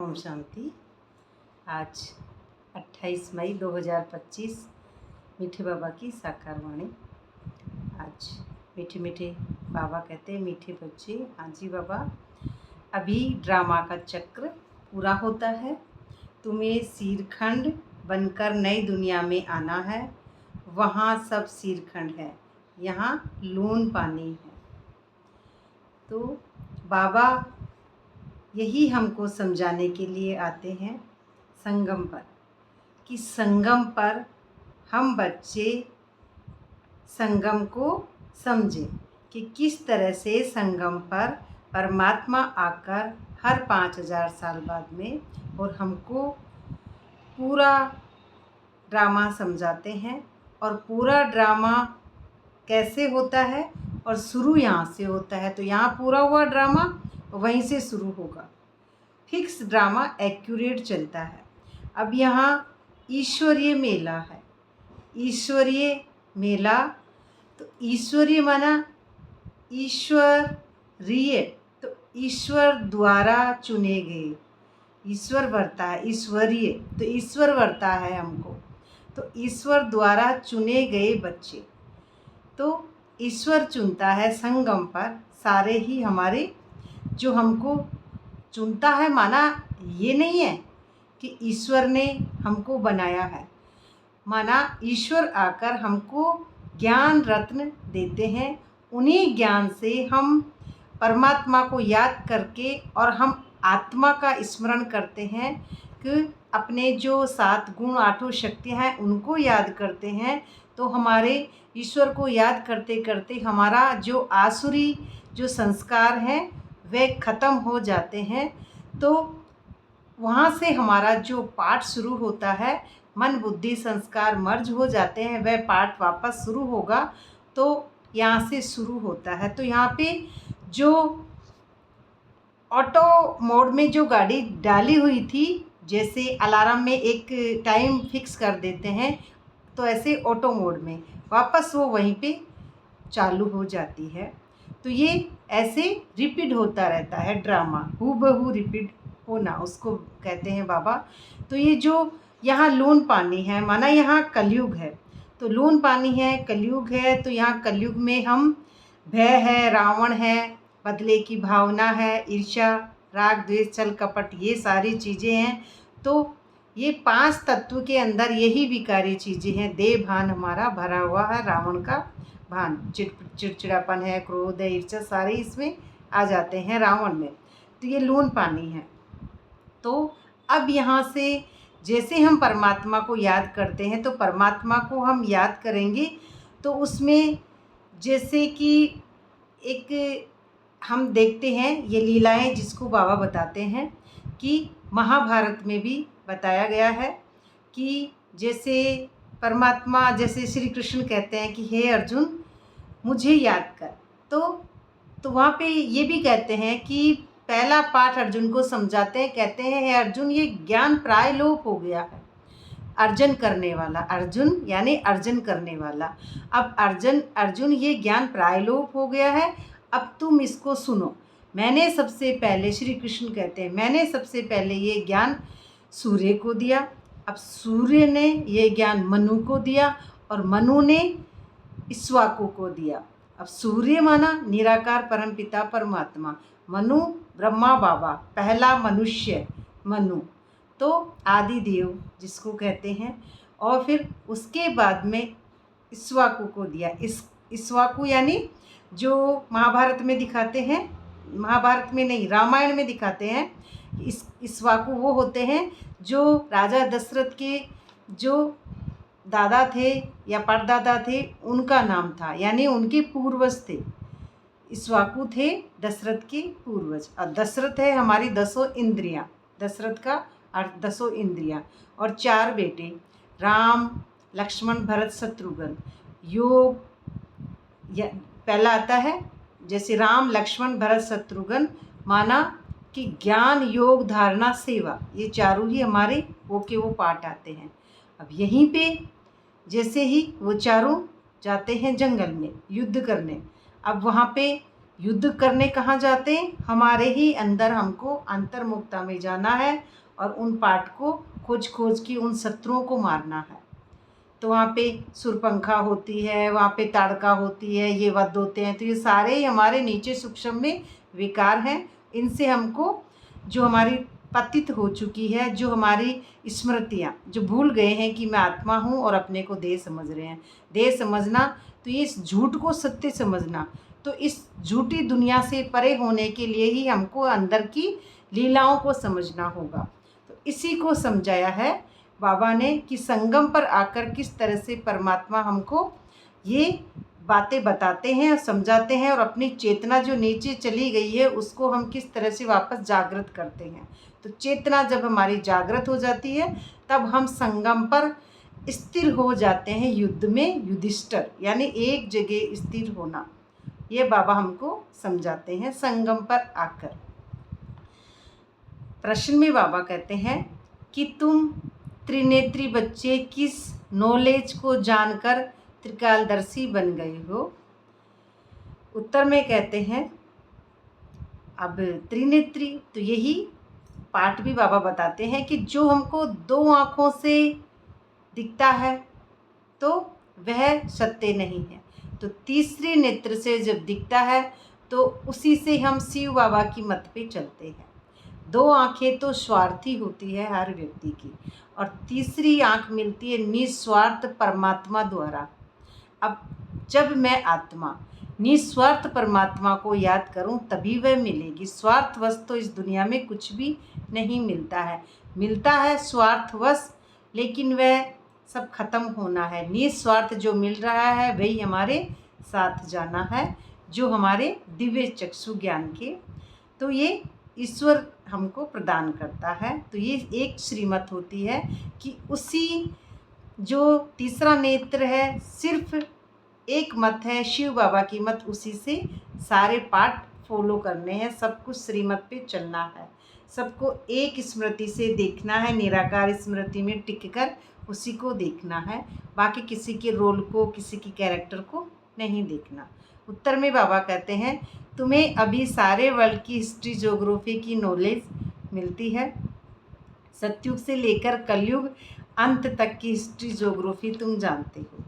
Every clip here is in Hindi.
ओम शांति। आज 28 मई 2025 मीठे बाबा की साकार वाणी। आज मीठे मीठे बाबा कहते हैं, मीठे बच्चे, हाँ जी बाबा, अभी ड्रामा का चक्र पूरा होता है। तुम्हें सीरखंड बनकर नई दुनिया में आना है। वहाँ सब सीरखंड है, यहाँ लून पानी है। तो बाबा यही हमको समझाने के लिए आते हैं संगम पर, कि संगम पर हम बच्चे संगम को समझें कि किस तरह से संगम पर परमात्मा आकर हर 5000 साल बाद में और हमको पूरा ड्रामा समझाते हैं। और पूरा ड्रामा कैसे होता है और शुरू यहाँ से होता है, तो यहाँ पूरा हुआ ड्रामा वहीं से शुरू होगा। फिक्स ड्रामा एक्यूरेट चलता है। अब यहाँ ईश्वरीय मेला है। ईश्वरीय मेला, तो ईश्वरीय माना ईश्वरीय, तो ईश्वर द्वारा चुने गए। ईश्वर वर्ता है, ईश्वरीय तो ईश्वर वर्ता है हमको, तो ईश्वर द्वारा चुने गए बच्चे। तो ईश्वर चुनता है संगम पर सारे ही हमारे, जो हमको चुनता है, माना ये नहीं है कि ईश्वर ने हमको बनाया है, माना ईश्वर आकर हमको ज्ञान रत्न देते हैं। उन्हीं ज्ञान से हम परमात्मा को याद करके और हम आत्मा का स्मरण करते हैं कि अपने जो 7 गुण 8 शक्तियाँ हैं उनको याद करते हैं। तो हमारे ईश्वर को याद करते करते हमारा जो आसुरी जो संस्कार हैं वे ख़त्म हो जाते हैं। तो वहाँ से हमारा जो पाठ शुरू होता है, मन बुद्धि संस्कार मर्ज हो जाते हैं, वह पाठ वापस शुरू होगा। तो यहाँ से शुरू होता है। तो यहाँ पे जो ऑटो मोड में जो गाड़ी डाली हुई थी, जैसे अलार्म में एक टाइम फिक्स कर देते हैं, तो ऐसे ऑटो मोड में वापस वो वहीं पे चालू हो जाती है। तो ये ऐसे रिपीट होता रहता है ड्रामा, हूबहू रिपीट होना उसको कहते हैं बाबा। तो ये जो यहाँ लून पानी है, माना यहाँ कलयुग है, तो लून पानी है, कलयुग है। तो यहाँ कलयुग में हम भय है, रावण है, बदले की भावना है, ईर्ष्या, राग, द्वेष, छल, कपट, ये सारी चीज़ें हैं। तो ये 5 तत्व के अंदर यही विकारी चीज़ें हैं। देह भान हमारा भरा हुआ है, रावण का भान, चिड़चिड़ापन है, क्रोध है, ईर्ष्या, सारे इसमें आ जाते हैं रावण में। तो ये लून पानी है। तो अब यहाँ से जैसे हम परमात्मा को याद करते हैं, तो परमात्मा को हम याद करेंगे तो उसमें जैसे कि एक हम देखते हैं ये लीलाएं जिसको बाबा बताते हैं कि महाभारत में भी बताया गया है कि जैसे परमात्मा, जैसे श्री कृष्ण कहते हैं कि हे अर्जुन मुझे याद कर। तो वहाँ पे ये भी कहते हैं कि पहला पाठ अर्जुन को समझाते हैं, कहते हैं हे अर्जुन ये ज्ञान प्राय लोप हो गया है। अर्जन करने वाला, अर्जुन यानी अर्जन करने वाला। अब अर्जुन ये ज्ञान प्राय लोप हो गया है, अब तुम इसको सुनो। मैंने सबसे पहले, श्री कृष्ण कहते हैं, मैंने सबसे पहले ये ज्ञान सूर्य को दिया, अब सूर्य ने ये ज्ञान मनु को दिया और मनु ने इक्ष्वाकु को दिया। अब सूर्य माना निराकार परमपिता परमात्मा, मनु ब्रह्मा बाबा, पहला मनुष्य मनु, तो आदि देव जिसको कहते हैं। और फिर उसके बाद में इक्ष्वाकु को दिया। इक्ष्वाकु यानी जो महाभारत में दिखाते हैं, महाभारत में नहीं रामायण में दिखाते हैं, इक्ष्वाकु वो होते हैं जो राजा दशरथ के जो दादा थे या परदादा थे, उनका नाम था, यानी उनके पूर्वज थे। इक्ष्वाकु थे दशरथ के पूर्वज। और दशरथ है हमारी 10 इंद्रियाँ, दशरथ का अर्थ 10 इंद्रियाँ। और 4 बेटे राम लक्ष्मण भरत शत्रुघ्न। योग या पहला आता है, जैसे राम लक्ष्मण भरत शत्रुघ्न, माना कि ज्ञान योग धारणा सेवा, ये चारों ही हमारे वो पाठ आते हैं। अब यहीं पे जैसे ही वो चारों जाते हैं जंगल में युद्ध करने, अब वहाँ पे युद्ध करने कहाँ जाते हैं? हमारे ही अंदर हमको अंतर्मुखता में जाना है और उन पाठ को खोज खोज के उन शत्रुओं को मारना है। तो वहाँ पे सुरपंखा होती है, वहाँ पे ताड़का होती है, ये वध होते हैं। तो ये सारे ही हमारे नीचे सूक्ष्म में विकार हैं। इनसे हमको जो हमारी पतित हो चुकी है, जो हमारी स्मृतियाँ, जो भूल गए हैं कि मैं आत्मा हूँ और अपने को देह समझ रहे हैं। देह समझना तो ये इस झूठ को सत्य समझना। तो इस झूठी दुनिया से परे होने के लिए ही हमको अंदर की लीलाओं को समझना होगा। तो इसी को समझाया है बाबा ने कि संगम पर आकर किस तरह से परमात्मा हमको ये बातें बताते हैं और समझाते हैं, और अपनी चेतना जो नीचे चली गई है उसको हम किस तरह से वापस जागृत करते हैं। तो चेतना जब हमारी जागृत हो जाती है तब हम संगम पर स्थिर हो जाते हैं, युद्ध में युधिष्ठिर, यानी एक जगह स्थिर होना। ये बाबा हमको समझाते हैं संगम पर आकर। प्रश्न में बाबा कहते हैं कि तुम त्रिनेत्री बच्चे किस नॉलेज को जानकर त्रिकालदर्शी बन गए हो? उत्तर में कहते हैं, अब त्रिनेत्री तो यही पाठ भी बाबा बताते हैं कि जो हमको दो आँखों से दिखता है तो वह सत्य नहीं है। तो तीसरे नेत्र से जब दिखता है तो उसी से हम शिव बाबा की मत पे चलते हैं। दो आँखें तो स्वार्थी होती है हर व्यक्ति की, और तीसरी आँख मिलती है निस्वार्थ परमात्मा द्वारा। अब जब मैं आत्मा निस्वार्थ परमात्मा को याद करूं तभी वह मिलेगी। स्वार्थवश तो इस दुनिया में कुछ भी नहीं मिलता है। मिलता है स्वार्थवश, लेकिन वह सब खत्म होना है। निस्वार्थ जो मिल रहा है वही हमारे साथ जाना है, जो हमारे दिव्य चक्षु ज्ञान के, तो ये ईश्वर हमको प्रदान करता है। तो ये एक श्रीमत होती है कि उसी जो तीसरा नेत्र है सिर्फ एक मत है, शिव बाबा की मत, उसी से सारे पाठ फॉलो करने हैं, सब कुछ श्रीमत पे चलना है, सबको एक स्मृति से देखना है, निराकार स्मृति में टिक कर उसी को देखना है। बाकी किसी के रोल को, किसी की कैरेक्टर को नहीं देखना। उत्तर में बाबा कहते हैं तुम्हें अभी सारे वर्ल्ड की हिस्ट्री ज्योग्राफी की नॉलेज मिलती है। सतयुग से लेकर कलयुग अंत तक की हिस्ट्री ज्योग्राफी तुम जानते हो।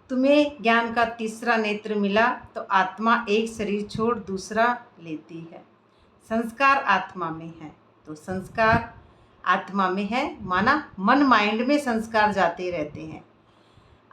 तुम्हें ज्ञान का तीसरा नेत्र मिला तो आत्मा एक शरीर छोड़ दूसरा लेती है। संस्कार आत्मा में है, तो संस्कार आत्मा में है, माना मन माइंड में संस्कार जाते रहते हैं।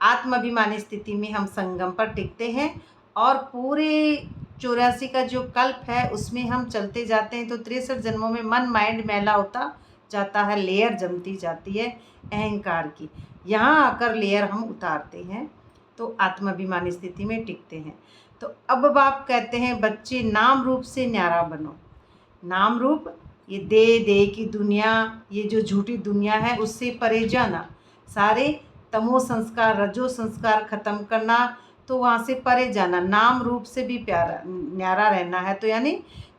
आत्माभिमानी स्थिति में हम संगम पर टिकते हैं और पूरे 84 का जो कल्प है उसमें हम चलते जाते हैं। तो 63 जन्मों में मन माइंड मैला होता जाता है, लेयर जमती जाती है अहंकार की। यहाँ आकर लेयर हम उतारते हैं तो आत्माभिमानी स्थिति में टिकते हैं। तो अब बाप कहते हैं बच्चे नाम रूप से न्यारा बनो। नाम रूप ये दे की दुनिया, ये जो झूठी दुनिया है उससे परे जाना, सारे तमो संस्कार रजो संस्कार खत्म करना, तो वहाँ से परे जाना। नाम रूप से भी प्यारा न्यारा रहना है। तो यानी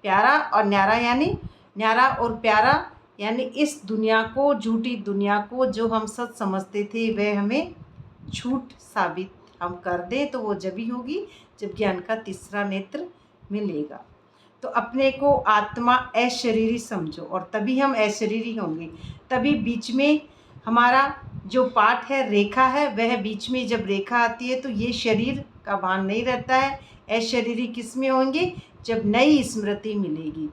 प्यारा और न्यारा, यानी न्यारा और प्यारा, यानी इस दुनिया को, झूठी दुनिया को जो हम सच समझते थे वह हमें झूठ साबित हम कर दें, तो वो जब ही होगी जब ज्ञान का तीसरा नेत्र मिलेगा। तो अपने को आत्मा अशरीरी समझो और तभी हम अशरीरी होंगे। तभी बीच में हमारा जो पाठ है, रेखा है, वह बीच में जब रेखा आती है तो ये शरीर का भान नहीं रहता है। अशरीरी किस में होंगे? जब नई स्मृति मिलेगी।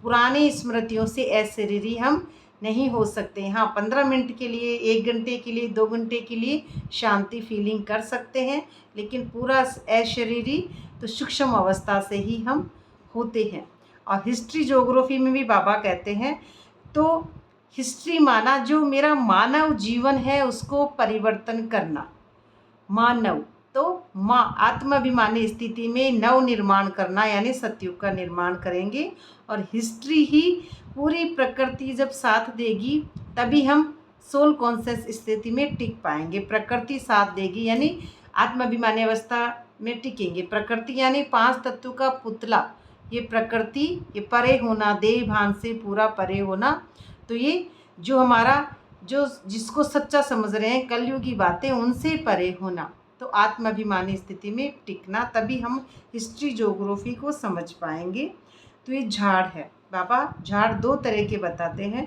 पुरानी स्मृतियों से अशरीरी हम नहीं हो सकते। हाँ, 15 मिनट के लिए, 1 घंटे के लिए, 2 घंटे के लिए शांति फीलिंग कर सकते हैं, लेकिन पूरा अशरीरी तो सूक्ष्म अवस्था से ही हम होते हैं। और हिस्ट्री ज्योग्राफी में भी बाबा कहते हैं, तो हिस्ट्री माना जो मेरा मानव जीवन है उसको परिवर्तन करना। मानव तो माँ आत्माभिमानी स्थिति में नव निर्माण करना, यानी सतयुग का निर्माण करेंगे। और हिस्ट्री ही पूरी प्रकृति जब साथ देगी तभी हम सोल कॉन्शियस स्थिति में टिक पाएंगे। प्रकृति साथ देगी यानी आत्माभिमानी अवस्था में टिकेंगे। प्रकृति यानी 5 तत्व का पुतला, ये प्रकृति, ये परे होना, देह भान से पूरा परे होना। तो ये जो हमारा, जो जिसको सच्चा समझ रहे हैं, कलयुगी बातें, उनसे परे होना। तो आत्माभिमानी स्थिति में टिकना, तभी हम हिस्ट्री ज्योग्राफी को समझ पाएंगे। तो ये झाड़ है, बाबा झाड़ दो तरह के बताते हैं।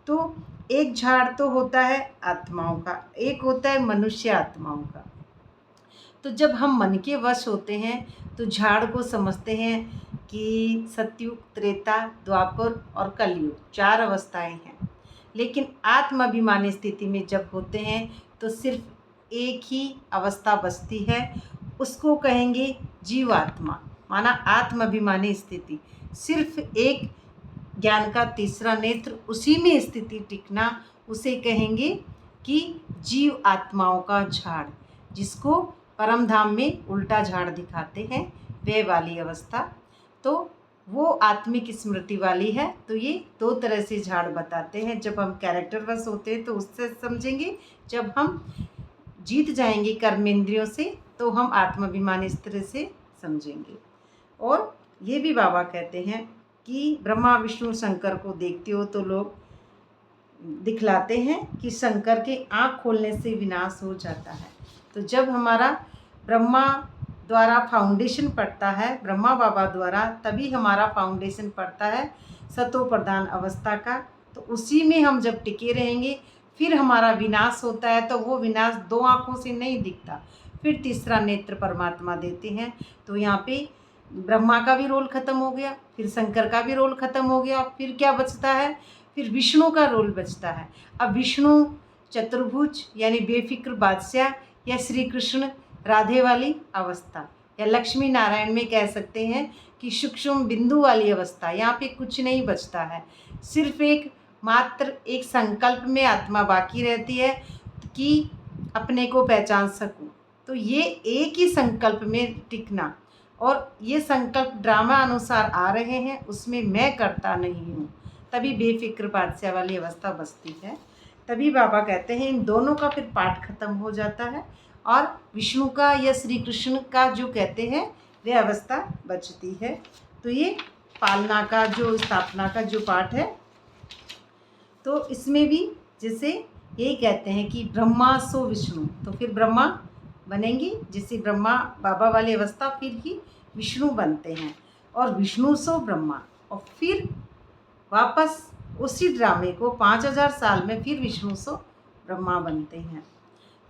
तो एक झाड़ तो होता है आत्माओं का, एक होता है मनुष्य आत्माओं का। तो जब हम मन के वश होते हैं तो झाड़ को समझते हैं कि सतयुग, त्रेता, द्वापर और कलयुग 4 अवस्थाएं हैं। लेकिन आत्माभिमानी स्थिति में जब होते हैं तो सिर्फ एक ही अवस्था बचती है, उसको कहेंगे जीवात्मा, माना आत्माभिमानी स्थिति। सिर्फ एक ज्ञान का तीसरा नेत्र, उसी में स्थिति टिकना, उसे कहेंगे कि जीव आत्माओं का झाड़, जिसको परम धाम में उल्टा झाड़ दिखाते हैं, वे वाली अवस्था। तो वो आत्मिक स्मृति वाली है। तो ये 2 तरह से झाड़ बताते हैं। जब हम कैरेक्टर वश होते हैं तो उससे समझेंगे, जब हम जीत जाएंगे कर्मेंद्रियों से तो हम आत्माभिमानी स्थिति से समझेंगे। और ये भी बाबा कहते हैं कि ब्रह्मा विष्णु शंकर को देखते हो तो लोग दिखलाते हैं कि शंकर के आँख खोलने से विनाश हो जाता है। तो जब हमारा ब्रह्मा द्वारा फाउंडेशन पड़ता है, ब्रह्मा बाबा द्वारा, तभी हमारा फाउंडेशन पड़ता है सतो प्रधान अवस्था का। तो उसी में हम जब टिके रहेंगे, फिर हमारा विनाश होता है। तो वो विनाश 2 आँखों से नहीं दिखता, फिर तीसरा नेत्र परमात्मा देते हैं। तो यहाँ पे ब्रह्मा का भी रोल ख़त्म हो गया, फिर शंकर का भी रोल ख़त्म हो गया, फिर क्या बचता है, फिर विष्णु का रोल बचता है। अब विष्णु चतुर्भुज यानी बेफिक्र बादशाह, या श्री कृष्ण राधे वाली अवस्था, या लक्ष्मी नारायण में कह सकते हैं कि सूक्ष्म बिंदु वाली अवस्था। यहाँ पे कुछ नहीं बचता है, सिर्फ एक मात्र एक संकल्प में आत्मा बाकी रहती है कि अपने को पहचान सकूं। तो ये एक ही संकल्प में टिकना, और ये संकल्प ड्रामा अनुसार आ रहे हैं, उसमें मैं करता नहीं हूँ, तभी बेफिक्र बादशाह वाली अवस्था बचती है। तभी बाबा कहते हैं इन दोनों का फिर पाठ खत्म हो जाता है, और विष्णु का या श्री कृष्ण का जो कहते हैं वह अवस्था बचती है। तो ये पालना का जो स्थापना का जो पाठ है, तो इसमें भी जैसे यही कहते हैं कि ब्रह्मा सो विष्णु, तो फिर ब्रह्मा बनेंगे, जैसे ब्रह्मा बाबा वाली अवस्था, फिर ही विष्णु बनते हैं, और विष्णु सो ब्रह्मा, और फिर वापस उसी ड्रामे को 5000 साल में फिर विष्णु सो ब्रह्मा बनते हैं।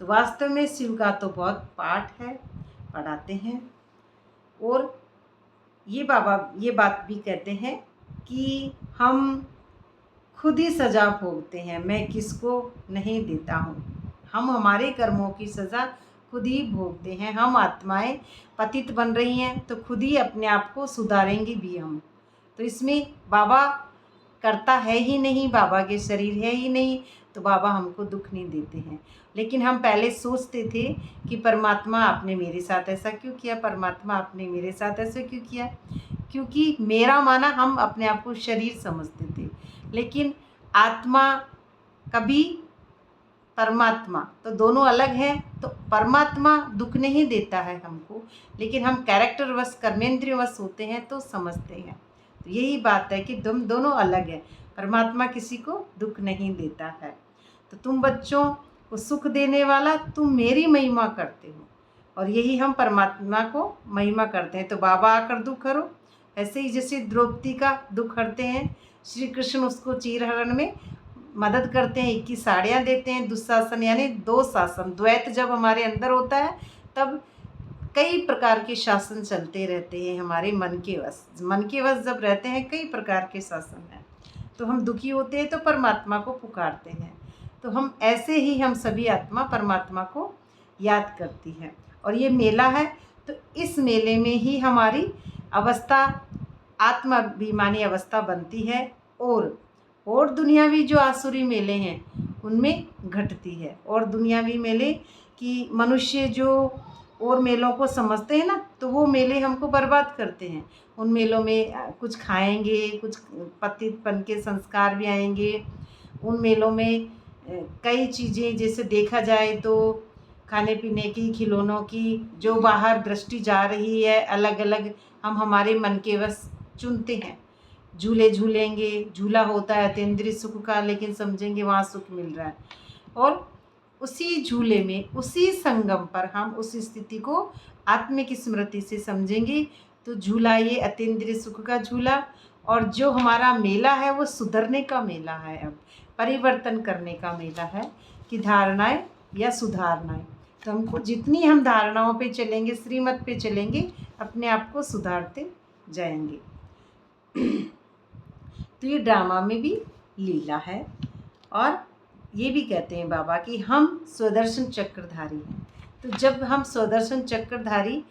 तो वास्तव में शिव का तो बहुत पाठ है, पढ़ाते हैं। और ये बाबा ये बात भी कहते हैं कि हम खुद ही सज़ा भोगते हैं, मैं किसको नहीं देता हूँ। हम हमारे कर्मों की सज़ा खुद ही भोगते हैं। हम आत्माएं पतित बन रही हैं तो खुद ही अपने आप को सुधारेंगे भी हम। तो इसमें बाबा करता है ही नहीं, बाबा के शरीर है ही नहीं, तो बाबा हमको दुख नहीं देते हैं। लेकिन हम पहले सोचते थे कि परमात्मा आपने मेरे साथ ऐसा क्यों किया, परमात्मा आपने मेरे साथ ऐसा क्यों किया, क्योंकि मेरा माना हम अपने आप को शरीर समझते थे। लेकिन आत्मा कभी परमात्मा, तो दोनों अलग हैं। तो परमात्मा दुख नहीं देता है हमको, लेकिन हम कैरेक्टर वश कर्मेंद्रिय वश होते हैं तो समझते हैं। तो यही बात है कि तुम दोनों अलग है, परमात्मा किसी को दुख नहीं देता है। तो तुम बच्चों को सुख देने वाला, तुम मेरी महिमा करते हो, और यही हम परमात्मा को महिमा करते हैं। तो बाबा आकर दुख हरो, ऐसे ही जैसे द्रौपदी का दुख हरते हैं, श्री कृष्ण उसको चीरहरण में मदद करते हैं, 21 साड़ियाँ देते हैं। दुशासन यानी 2 शासन, द्वैत जब हमारे अंदर होता है तब कई प्रकार के शासन चलते रहते हैं हमारे मन के वश। मन के वश जब रहते हैं कई प्रकार के शासन हैं, तो हम दुखी होते हैं तो परमात्मा को पुकारते हैं। तो हम ऐसे ही हम सभी आत्मा परमात्मा को याद करती है। और ये मेला है, तो इस मेले में ही हमारी अवस्था आत्माभिमानी अवस्था बनती है, और दुनियावी जो आसुरी मेले हैं उनमें घटती है। और दुनियावी मेले कि मनुष्य जो और मेलों को समझते हैं ना, तो वो मेले हमको बर्बाद करते हैं। उन मेलों में कुछ खाएंगे, कुछ पतितपन के संस्कार भी आएंगे। उन मेलों में कई चीज़ें जैसे देखा जाए तो खाने पीने की, खिलौनों की जो बाहर दृष्टि जा रही है अलग अलग, हम हमारे मन के वश चुनते हैं। झूले झूलेंगे, झूला होता है अतीन्द्रिय सुख का, लेकिन समझेंगे वहाँ सुख मिल रहा है। और उसी झूले में, उसी संगम पर हम उस स्थिति को आत्मिक स्मृति से समझेंगे तो झूला ये अतीन्द्रिय सुख का झूला, और जो हमारा मेला है वो सुधरने का मेला है, अब परिवर्तन करने का मेला है कि धारणाएं या सुधारनाएं। तो हमको जितनी हम धारणाओं पे चलेंगे, श्रीमत पे चलेंगे, अपने आप को सुधारते जाएंगे। तो ये ड्रामा में भी लीला है। और ये भी कहते हैं बाबा कि हम स्वदर्शन चक्रधारी हैं। तो जब हम स्वदर्शन चक्रधारी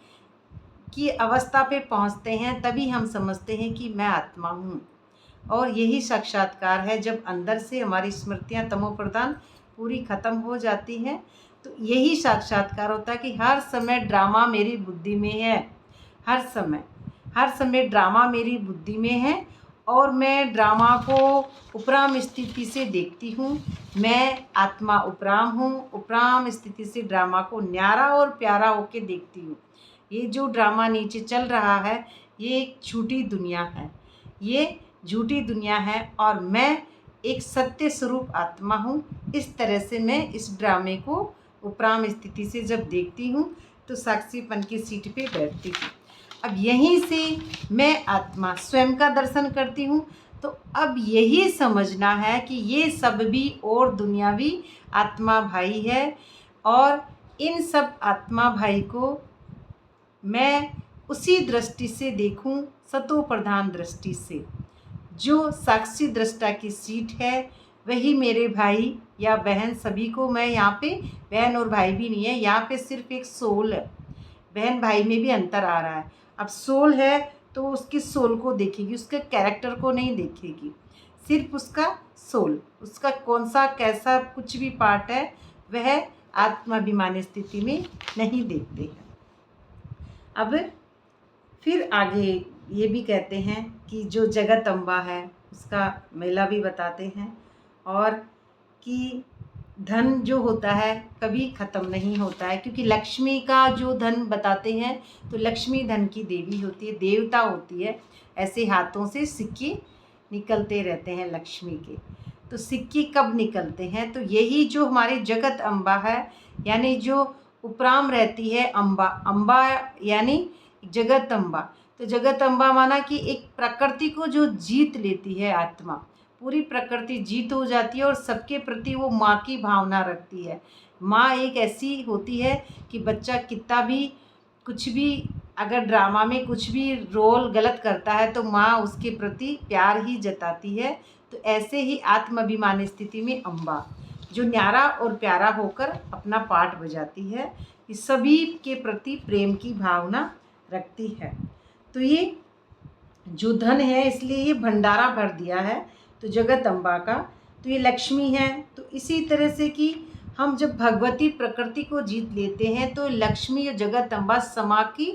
की अवस्था पे पहुंचते हैं तभी हम समझते हैं कि मैं आत्मा हूँ। और यही साक्षात्कार है जब अंदर से हमारी स्मृतियाँ तमोप्रधान पूरी ख़त्म हो जाती हैं। तो यही साक्षात्कार होता है कि हर समय ड्रामा मेरी बुद्धि में है, हर समय ड्रामा मेरी बुद्धि में है, और मैं ड्रामा को उपराम स्थिति से देखती हूँ। मैं आत्मा उपराम हूँ, उपराम स्थिति से ड्रामा को न्यारा और प्यारा होके देखती हूँ। ये जो ड्रामा नीचे चल रहा है ये एक झूठी दुनिया है, ये झूठी दुनिया है, और मैं एक सत्य स्वरूप आत्मा हूँ। इस तरह से मैं इस ड्रामे को उपराम स्थिति से जब देखती हूँ तो साक्षीपन की सीट पे बैठती हूँ। अब यहीं से मैं आत्मा स्वयं का दर्शन करती हूँ। तो अब यही समझना है कि ये सब भी और दुनियावी आत्मा भाई है, और इन सब आत्मा भाई को मैं उसी दृष्टि से देखूं, सतो प्रधान दृष्टि से। जो साक्षी दृष्टा की सीट है वही मेरे भाई या बहन सभी को, मैं यहाँ पे बहन और भाई भी नहीं है, यहाँ पे सिर्फ एक सोल है। बहन भाई में भी अंतर आ रहा है। अब सोल है तो उसकी सोल को देखेगी, उसके कैरेक्टर को नहीं देखेगी, सिर्फ उसका सोल, उसका कौन सा कैसा कुछ भी पार्ट है वह आत्माभिमानी स्थिति में नहीं देखते हैं। अब फिर आगे ये भी कहते हैं कि जो जगत अम्बा है उसका मेला भी बताते हैं, और कि धन जो होता है कभी ख़त्म नहीं होता है, क्योंकि लक्ष्मी का जो धन बताते हैं तो लक्ष्मी धन की देवी होती है, देवता होती है। ऐसे हाथों से सिक्के निकलते रहते हैं लक्ष्मी के। तो सिक्के कब निकलते हैं? तो यही जो हमारी जगत अम्बा है, यानी जो उपराम रहती है अम्बा, अम्बा यानी जगत अम्बा। तो जगत अम्बा माना कि एक प्रकृति को जो जीत लेती है आत्मा, पूरी प्रकृति जीत हो जाती है और सबके प्रति वो माँ की भावना रखती है। माँ एक ऐसी होती है कि बच्चा कितना भी कुछ भी अगर ड्रामा में कुछ भी रोल गलत करता है तो माँ उसके प्रति प्यार ही जताती है। तो ऐसे ही आत्माभिमानी स्थिति में अम्बा जो न्यारा और प्यारा होकर अपना पार्ट बजाती है, कि सभी के प्रति प्रेम की भावना रखती है। तो ये जो धन है इसलिए ये भंडारा भर दिया है तो जगत अम्बा का, तो ये लक्ष्मी है। तो इसी तरह से कि हम जब भगवती प्रकृति को जीत लेते हैं तो लक्ष्मी और जगत अम्बा समा की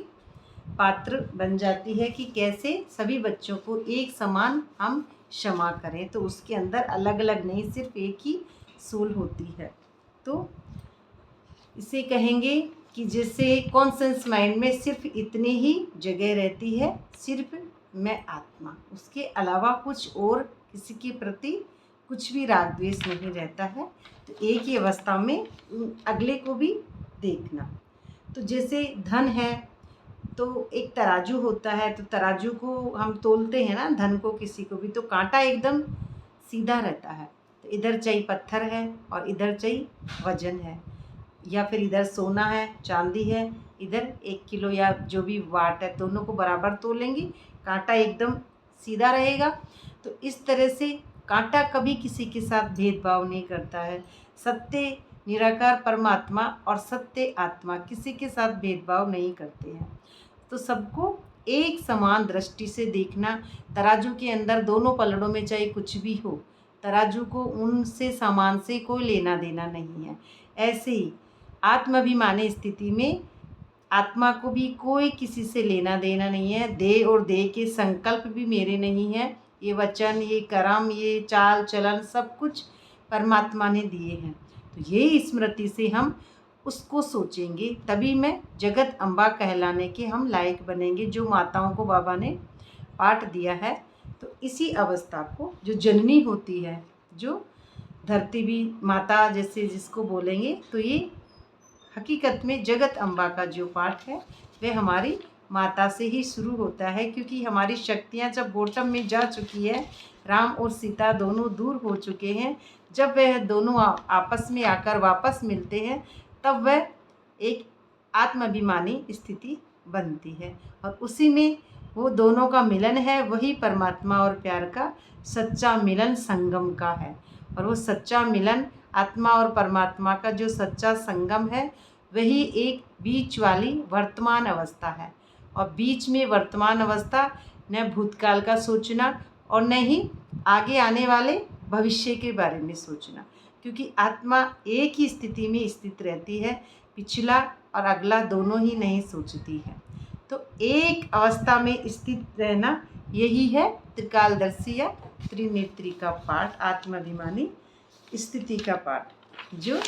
पात्र बन जाती है कि कैसे सभी बच्चों को एक समान हम क्षमा करें। तो उसके अंदर अलग अलग नहीं, सिर्फ एक ही सोल होती है। तो इसे कहेंगे कि जैसे कॉन्शियस माइंड में सिर्फ इतनी ही जगह रहती है, सिर्फ मैं आत्मा, उसके अलावा कुछ और किसी के प्रति कुछ भी राग द्वेष नहीं रहता है। तो एक ही अवस्था में अगले को भी देखना। तो जैसे धन है तो एक तराजू होता है, तो तराजू को हम तोलते हैं ना, धन को किसी को भी, तो कांटा एकदम सीधा रहता है। तो इधर चाहिए पत्थर है और इधर चाहिए वजन है, या फिर इधर सोना है चांदी है, इधर 1 किलो या जो भी वाट है, दोनों को बराबर तोलेंगे, कांटा एकदम सीधा रहेगा। तो इस तरह से कांटा कभी किसी के साथ भेदभाव नहीं करता है। सत्य निराकार परमात्मा और सत्य आत्मा किसी के साथ भेदभाव नहीं करते हैं। तो सबको एक समान दृष्टि से देखना। तराजू के अंदर दोनों पलड़ों में चाहे कुछ भी हो, तराजू को उनसे सामान से कोई लेना देना नहीं है। ऐसे ही आत्माभिमानी स्थिति में आत्मा को भी कोई किसी से लेना देना नहीं है। देह और देह के संकल्प भी मेरे नहीं है। ये वचन, ये कर्म, ये चाल चलन सब कुछ परमात्मा ने दिए हैं। तो ये स्मृति से हम उसको सोचेंगे, तभी मैं जगत अम्बा कहलाने के हम लायक बनेंगे, जो माताओं को बाबा ने पाठ दिया है। तो इसी अवस्था को जो जननी होती है, जो धरती भी माता जैसे जिसको बोलेंगे, तो ये हकीकत में जगत अम्बा का जो पाठ है वह हमारी माता से ही शुरू होता है, क्योंकि हमारी शक्तियाँ जब बॉटम में जा चुकी है, राम और सीता दोनों दूर हो चुके हैं, जब वह दोनों आपस में आकर वापस मिलते हैं, तब वह एक आत्माभिमानी स्थिति बनती है। और उसी में वो दोनों का मिलन है, वही परमात्मा और प्यार का सच्चा मिलन संगम का है। और वो सच्चा मिलन आत्मा और परमात्मा का जो सच्चा संगम है, वही एक बीच वाली वर्तमान अवस्था है। और बीच में वर्तमान अवस्था न भूतकाल का सोचना और न ही आगे आने वाले भविष्य के बारे में सोचना, क्योंकि आत्मा एक ही स्थिति में स्थित रहती है, पिछला और अगला दोनों ही नहीं सोचती है। तो एक अवस्था में स्थित रहना, यही है त्रिकालदर्शी या त्रिनेत्री का पाठ, आत्माभिमानी स्थिति का पाठ, जो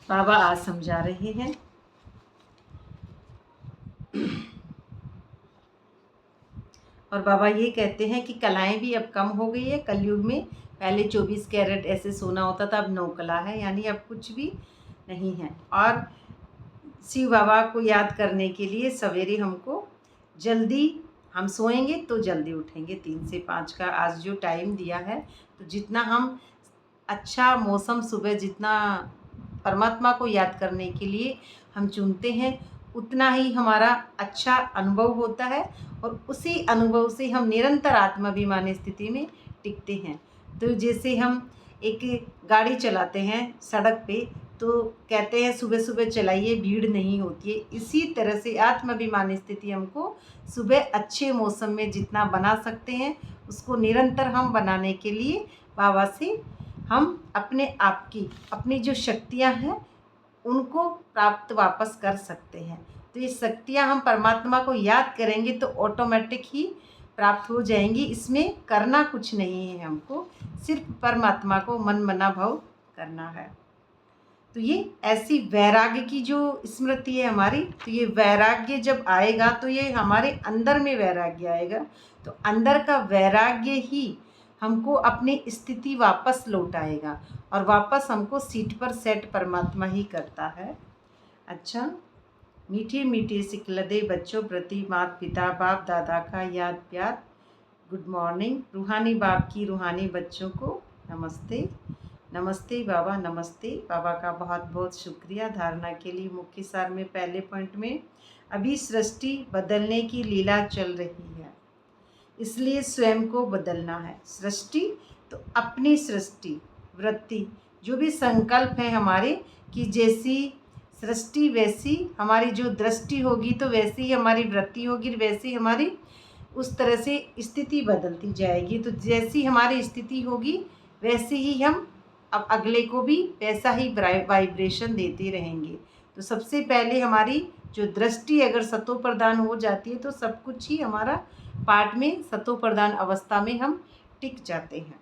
बाबा आज समझा रहे हैं। और बाबा ये कहते हैं कि कलाएं भी अब कम हो गई है कलयुग में। पहले 24 कैरेट ऐसे सोना होता था, अब 9 कला है, यानी अब कुछ भी नहीं है। और शिव बाबा को याद करने के लिए सवेरे हमको जल्दी, हम सोएंगे तो जल्दी उठेंगे, 3 से 5 का आज जो टाइम दिया है, तो जितना हम अच्छा मौसम सुबह जितना परमात्मा को याद करने के लिए हम चुनते हैं, उतना ही हमारा अच्छा अनुभव होता है। और उसी अनुभव से हम निरंतर आत्माभिमानी स्थिति में टिकते हैं। तो जैसे हम एक गाड़ी चलाते हैं सड़क पे, तो कहते हैं सुबह सुबह चलाइए, भीड़ नहीं होती है। इसी तरह से आत्माभिमानी स्थिति हमको सुबह अच्छे मौसम में जितना बना सकते हैं, उसको निरंतर हम बनाने के लिए बाबा से हम अपने आप की, अपनी जो शक्तियां हैं उनको प्राप्त वापस कर सकते हैं। तो ये शक्तियां हम परमात्मा को याद करेंगे तो ऑटोमेटिक ही प्राप्त हो जाएंगी। इसमें करना कुछ नहीं है, हमको सिर्फ परमात्मा को मन मना भाव करना है। तो ये ऐसी वैराग्य की जो स्मृति है हमारी, तो ये वैराग्य जब आएगा तो ये हमारे अंदर में वैराग्य आएगा। तो अंदर का वैराग्य ही हमको अपनी स्थिति वापस लौटाएगा, और वापस हमको सीट पर सेट परमात्मा ही करता है। अच्छा, मीठे मीठे सिखलदे बच्चों प्रति माता पिता बाप दादा का याद प्यार। Good morning. रूहानी बाप की रूहानी बच्चों को नमस्ते। नमस्ते बाबा, नमस्ते बाबा का बहुत बहुत शुक्रिया। धारणा के लिए मुख्य सार में पहले पॉइंट में, अभी सृष्टि बदलने की लीला चल रही है, इसलिए स्वयं को बदलना है। सृष्टि तो अपनी सृष्टि वृत्ति, जो भी संकल्प है हमारे कि जैसी सृष्टि वैसी हमारी जो दृष्टि होगी, तो वैसी ही हमारी वृत्ति होगी, वैसी हमारी उस तरह से स्थिति बदलती जाएगी। तो जैसी हमारी स्थिति होगी वैसे ही हम अब अगले को भी वैसा ही वाइब्रेशन देते रहेंगे। तो सबसे पहले हमारी जो दृष्टि अगर सतो प्रदान हो जाती है, तो सब कुछ ही हमारा पाठ में सतो प्रदान अवस्था में हम टिक जाते हैं।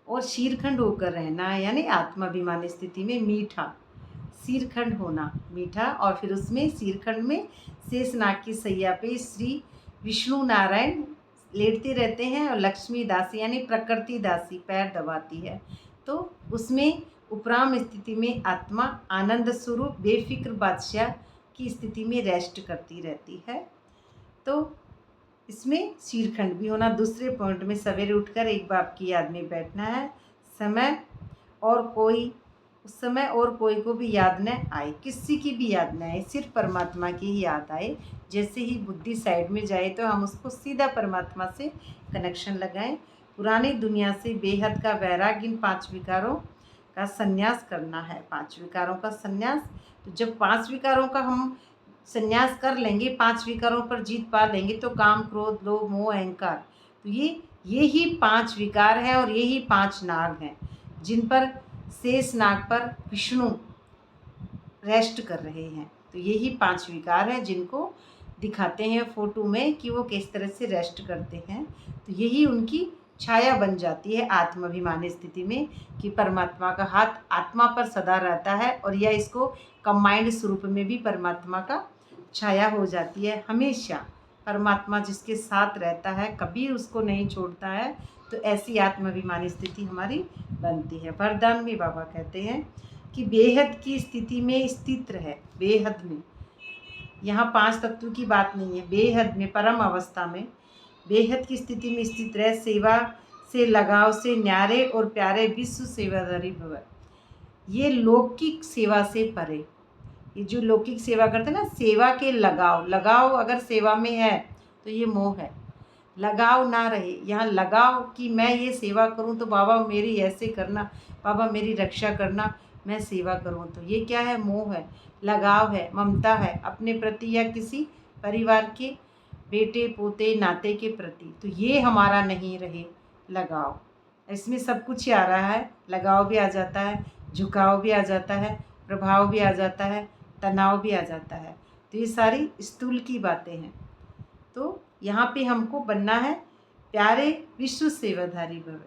और शीरखंड होकर रहना है, यानी आत्माभिमानी स्थिति में मीठा शीरखंड होना, मीठा। और फिर उसमें शीरखंड में शेषनाग की सैया पे श्री विष्णु नारायण लेटते रहते हैं, और लक्ष्मी दासी यानी प्रकृति दासी पैर दबाती है। तो उसमें उपराम स्थिति में आत्मा आनंद स्वरूप बेफिक्र बादशाह की स्थिति में रेस्ट करती रहती है। तो इसमें शीरखंड भी होना। दूसरे पॉइंट में सवेरे उठकर एक बाप की याद में बैठना है। उस समय और कोई को भी याद न आए, किसी की भी याद न आए, सिर्फ परमात्मा की ही याद आए। जैसे ही बुद्धि साइड में जाए तो हम उसको सीधा परमात्मा से कनेक्शन लगाएं। पुरानी दुनिया से बेहद का वैराग्य, इन 5 विकारों का संन्यास करना है। 5 विकारों का संन्यास। तो जब 5 विकारों का हम संन्यास कर लेंगे, 5 विकारों पर जीत पा लेंगे, तो काम क्रोध लोभ मोह अहंकार, तो ये ही 5 विकार हैं। और ये ही 5 नाग हैं जिन पर शेष नाग पर विष्णु रेस्ट कर रहे हैं। तो यही 5 विकार हैं जिनको दिखाते हैं फोटो में कि वो किस तरह से रेस्ट करते हैं। तो यही उनकी छाया बन जाती है आत्माभिमानी स्थिति में, कि परमात्मा का हाथ आत्मा पर सदा रहता है, और यह इसको कंबाइंड स्वरूप में भी परमात्मा का छाया हो जाती है। हमेशा परमात्मा जिसके साथ रहता है, कभी उसको नहीं छोड़ता है, तो ऐसी आत्माभिमानी स्थिति हमारी बनती है। वरदान में बाबा कहते हैं कि बेहद की स्थिति में स्थित रहे, बेहद में, यहाँ 5 तत्व की बात नहीं है, बेहद में, परम अवस्था में, बेहद की स्थिति में स्थित रहे, सेवा से लगाव से न्यारे और प्यारे विश्व सेवाधारी भव। ये लौकिक सेवा से परे, ये जो लौकिक सेवा करते हैं ना, सेवा के लगाव, लगाव अगर सेवा में है तो ये मोह है। लगाव ना रहे, यहाँ लगाव कि मैं ये सेवा करूँ तो बाबा मेरी ऐसे करना, बाबा मेरी रक्षा करना, मैं सेवा करूँ, तो ये क्या है? मोह है, लगाव है, ममता है अपने प्रति या किसी परिवार के बेटे पोते नाते के प्रति, तो ये हमारा नहीं रहे लगाव। इसमें सब कुछ ही आ रहा है, लगाव भी आ जाता है, झुकाव भी आ जाता है, प्रभाव भी आ जाता है, तनाव भी आ जाता है, तो ये सारी स्थूल की बातें हैं। तो यहाँ पे हमको बनना है प्यारे विश्व सेवाधारी भव,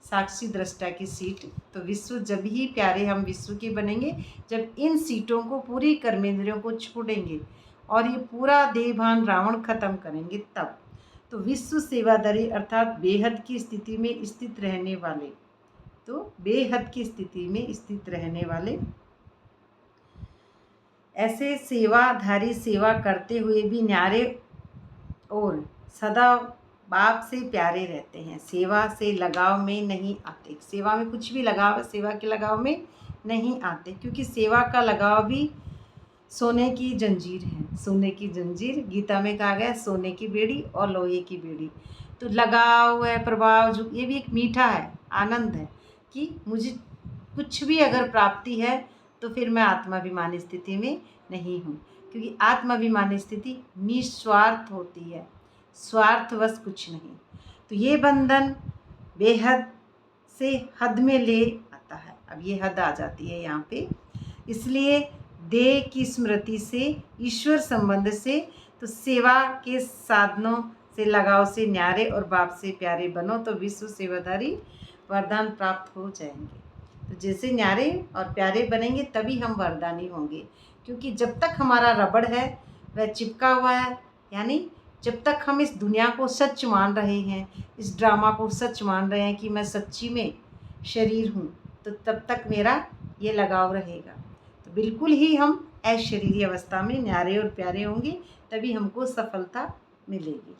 साक्षी दृष्टा की सीट। तो विश्व जब ही प्यारे हम विश्व के बनेंगे जब इन सीटों को, पूरी कर्मेंद्रियों को छोड़ेंगे और ये पूरा देहभान रावण खत्म करेंगे तब। तो विश्व सेवाधारी अर्थात बेहद की स्थिति में स्थित रहने वाले, तो बेहद की स्थिति में स्थित रहने वाले ऐसे सेवाधारी, सेवा करते हुए भी न्यारे और सदा बाप से प्यारे रहते हैं, सेवा से लगाव में नहीं आते। सेवा में कुछ भी लगाव है, सेवा के लगाव में नहीं आते, क्योंकि सेवा का लगाव भी सोने की जंजीर है, सोने की जंजीर। गीता में कहा गया सोने की बेड़ी और लोहे की बेड़ी। तो लगाव है, प्रभाव, जो ये भी एक मीठा है, आनंद है कि मुझे कुछ भी अगर प्राप्ति है तो फिर मैं आत्माभिमानी स्थिति में नहीं हूँ, क्योंकि आत्माभिमानी स्थिति निस्वार्थ होती है, स्वार्थवश कुछ नहीं। तो ये बंधन बेहद से हद में ले आता है। अब ये हद आ जाती है यहाँ पे, इसलिए देह की स्मृति से, ईश्वर संबंध से, तो सेवा के साधनों से लगाव से न्यारे और बाप से प्यारे बनो तो विश्व सेवाधारी वरदान प्राप्त हो जाएंगे। तो जैसे न्यारे और प्यारे बनेंगे तभी हम वरदानी होंगे, क्योंकि जब तक हमारा रबड़ है वह चिपका हुआ है, यानी जब तक हम इस दुनिया को सच मान रहे हैं, इस ड्रामा को सच मान रहे हैं कि मैं सच्ची में शरीर हूँ, तो तब तक मेरा ये लगाव रहेगा। तो बिल्कुल ही हम अशरीरी अवस्था में न्यारे और प्यारे होंगे, तभी हमको सफलता मिलेगी।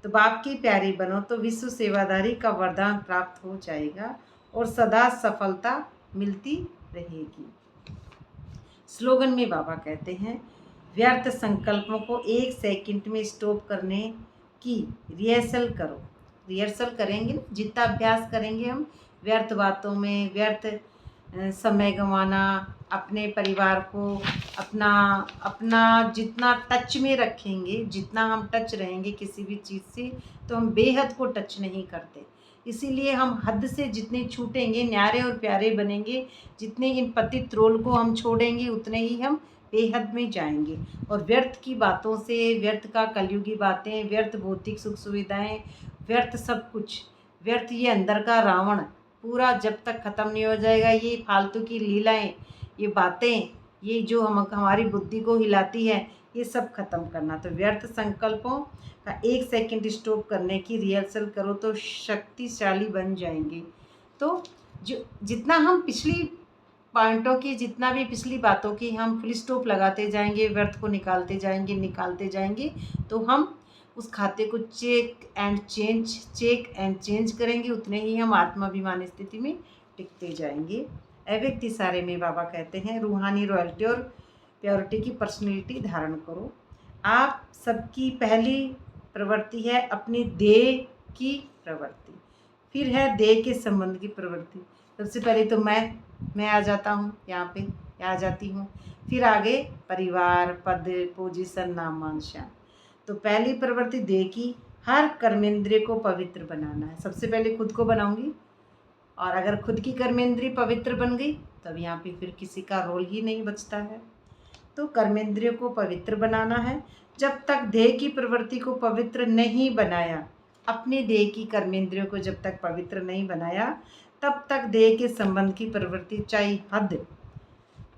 तो बाप की प्यारी बनो तो विश्व सेवाधारी का वरदान प्राप्त हो जाएगा और सदा सफलता मिलती रहेगी। स्लोगन में बाबा कहते हैं, व्यर्थ संकल्पों को 1 सेकंड में स्टॉप करने की रिहर्सल करो। रिहर्सल करेंगे, जितना अभ्यास करेंगे हम व्यर्थ बातों में, व्यर्थ समय गंवाना, अपने परिवार को, अपना जितना टच में रखेंगे, जितना हम टच रहेंगे किसी भी चीज़ से, तो हम बेहद को टच नहीं करते। इसीलिए हम हद से जितने छूटेंगे, न्यारे और प्यारे बनेंगे, जितने इन पतित रोल को हम छोड़ेंगे उतने ही हम बेहद में जाएंगे। और व्यर्थ की बातों से, व्यर्थ का कलयुगी बातें, व्यर्थ भौतिक सुख सुविधाएं, व्यर्थ सब कुछ, व्यर्थ ये अंदर का रावण पूरा जब तक ख़त्म नहीं हो जाएगा, ये फालतू की लीलाएं, ये बातें, ये जो हमारी बुद्धि को हिलाती है, ये सब खत्म करना। तो व्यर्थ संकल्पों का 1 सेकंड स्टॉप करने की रिहर्सल करो तो शक्तिशाली बन जाएंगे। तो जो जितना हम पिछली पॉइंटों की, जितना भी पिछली बातों की हम फुल स्टॉप लगाते जाएंगे, व्यर्थ को निकालते जाएंगे, तो हम उस खाते को चेक एंड चेंज करेंगे, उतने ही हम आत्माभिमानी स्थिति में टिकते जाएंगे। अव्यक्ति सारे में बाबा कहते हैं, रूहानी रॉयल्टी और प्योरिटी की पर्सनैलिटी धारण करो। आप सबकी पहली प्रवृत्ति है अपनी देह की प्रवृत्ति, फिर है देह के संबंध की प्रवृत्ति। सबसे पहले तो मैं आ जाता हूँ, यहाँ पे आ जाती हूँ, फिर आगे परिवार, पद, पोजीशन, नाम, मान, शान। तो पहली प्रवृत्ति देह की, हर कर्मेंद्रिय को पवित्र बनाना है। सबसे पहले खुद को बनाऊंगी, और अगर खुद की कर्मेंद्रिय पवित्र बन गई तब यहाँ पे फिर किसी का रोल ही नहीं बचता है। तो कर्मेंद्रियों को पवित्र बनाना है। जब तक देह की प्रवृत्ति को पवित्र नहीं बनाया, अपने देह की कर्मेंद्रियों को जब तक पवित्र नहीं बनाया, तब तक देह के संबंध की प्रवृत्ति चाहे हद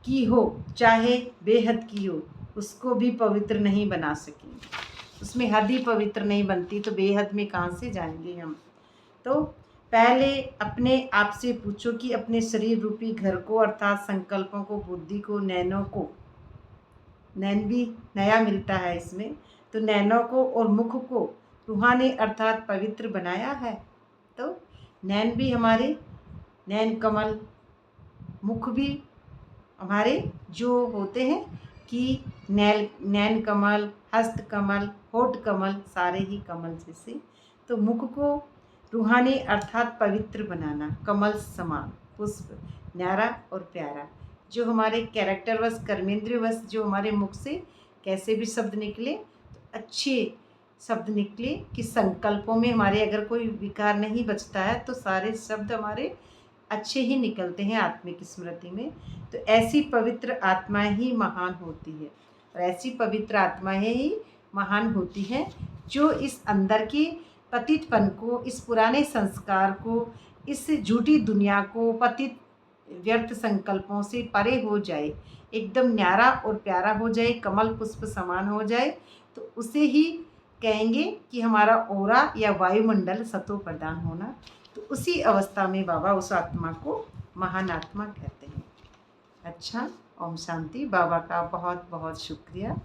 की हो चाहे बेहद की हो, उसको भी पवित्र नहीं बना सकेंगे। उसमें हद ही पवित्र नहीं बनती तो बेहद में कहाँ से जाएंगे हम। तो पहले अपने आप से पूछो कि अपने शरीर रूपी घर को अर्थात संकल्पों को, बुद्धि को, नैनों को, नैन भी नया मिलता है इसमें, तो नैनों को और मुख को रूहानी अर्थात पवित्र बनाया है। तो नैन भी हमारे, नैन कमल, मुख भी हमारे जो होते हैं कि नैन कमल, हस्त कमल, होठ कमल, सारे ही कमल जैसे। तो मुख को रूहानी अर्थात पवित्र बनाना, कमल समान पुष्प, न्यारा और प्यारा। जो हमारे कैरेक्टरवश, कर्मेंद्रियवश जो हमारे मुख से कैसे भी शब्द निकले तो अच्छे शब्द निकले कि संकल्पों में हमारे अगर कोई विकार नहीं बचता है तो सारे शब्द हमारे अच्छे ही निकलते हैं आत्मिक स्मृति में। तो ऐसी पवित्र आत्माएं ही महान होती है, और ऐसी पवित्र आत्माएं ही महान होती हैं जो इस अंदर के पतितपन को, इस पुराने संस्कार को, इस झूठी दुनिया को, पतित व्यर्थ संकल्पों से परे हो जाए, एकदम न्यारा और प्यारा हो जाए, कमल पुष्प समान हो जाए, तो उसे ही कहेंगे कि हमारा ओरा या वायुमंडल सतो प्रदान होना। तो उसी अवस्था में बाबा उस आत्मा को महान आत्मा कहते हैं। अच्छा, ओम शांति। बाबा का बहुत बहुत शुक्रिया।